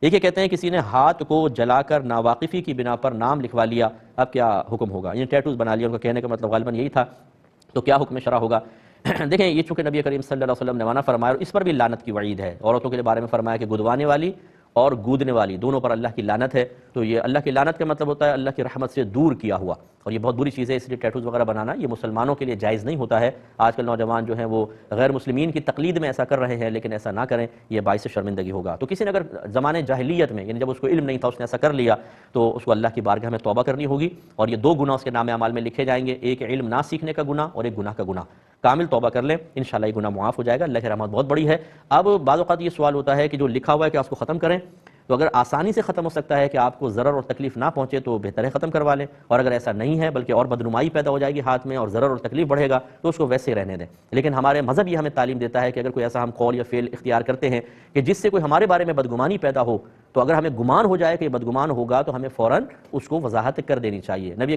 ایک یہ کہتے ہیں کسی نے ہاتھ کو جلا کر ناواقفی کی بنا پر نام لکھوا لیا، اب کیا حکم ہوگا؟ یعنی ٹیٹوز بنا لیا، ان کا کہنے کا مطلب غالباً یہی تھا، تو کیا حکم شرع ہوگا؟ دیکھیں یہ چونکہ نبی کریم صلی اللہ علیہ وسلم نے منع فرمایا، اور اس پر بھی لعنت کی وعید ہے، عورتوں کے بارے میں فرمایا کہ گدوانے والی اور گودنے والی دونوں پر اللہ کی لعنت ہے۔ تو یہ اللہ کی لعنت کا مطلب ہوتا ہے اللہ کی رحمت سے دور کیا ہوا، اور یہ بہت بری چیز ہے، اس لیے ٹیٹوز وغیرہ بنانا یہ مسلمانوں کے لیے جائز نہیں ہوتا ہے۔ آج کل نوجوان جو ہیں وہ غیر مسلمین کی تقلید میں ایسا کر رہے ہیں، لیکن ایسا نہ کریں، یہ باعث شرمندگی ہوگا۔ تو کسی نے اگر زمانے جاہلیت میں، یعنی جب اس کو علم نہیں تھا، اس نے ایسا کر لیا، تو اس کو اللہ کی بارگاہ میں توبہ کرنی ہوگی، اور یہ دو گناہ اس کے نام اعمال میں لکھے جائیں گے، ایک علم نہ سیکھنے کا گناہ اور ایک گناہ کا گناہ۔ کامل توبہ کر لیں، انشاءاللہ یہ گناہ معاف ہو جائے گا، اللہ کی رحمت بہت بڑی ہے۔ اب بعض اوقات یہ سوال ہوتا ہے کہ جو لکھا ہوا ہے کیا اس کو ختم کریں؟ تو اگر آسانی سے ختم ہو سکتا ہے کہ آپ کو ضرر اور تکلیف نہ پہنچے تو بہتر ہے ختم کروا لیں، اور اگر ایسا نہیں ہے بلکہ اور بدنمائی پیدا ہو جائے گی ہاتھ میں اور ضرر اور تکلیف بڑھے گا تو اس کو ویسے رہنے دیں۔ لیکن ہمارے مذہب یہ ہمیں تعلیم دیتا ہے کہ اگر کوئی ایسا ہم قول یا فعل اختیار کرتے ہیں کہ جس سے کوئی ہمارے بارے میں بدگمانی پیدا ہو، تو اگر ہمیں گمان ہو جائے کہ یہ بدگمان ہوگا تو ہمیں فوراً اس کو وضاحت کر دینی چاہیے۔ نبی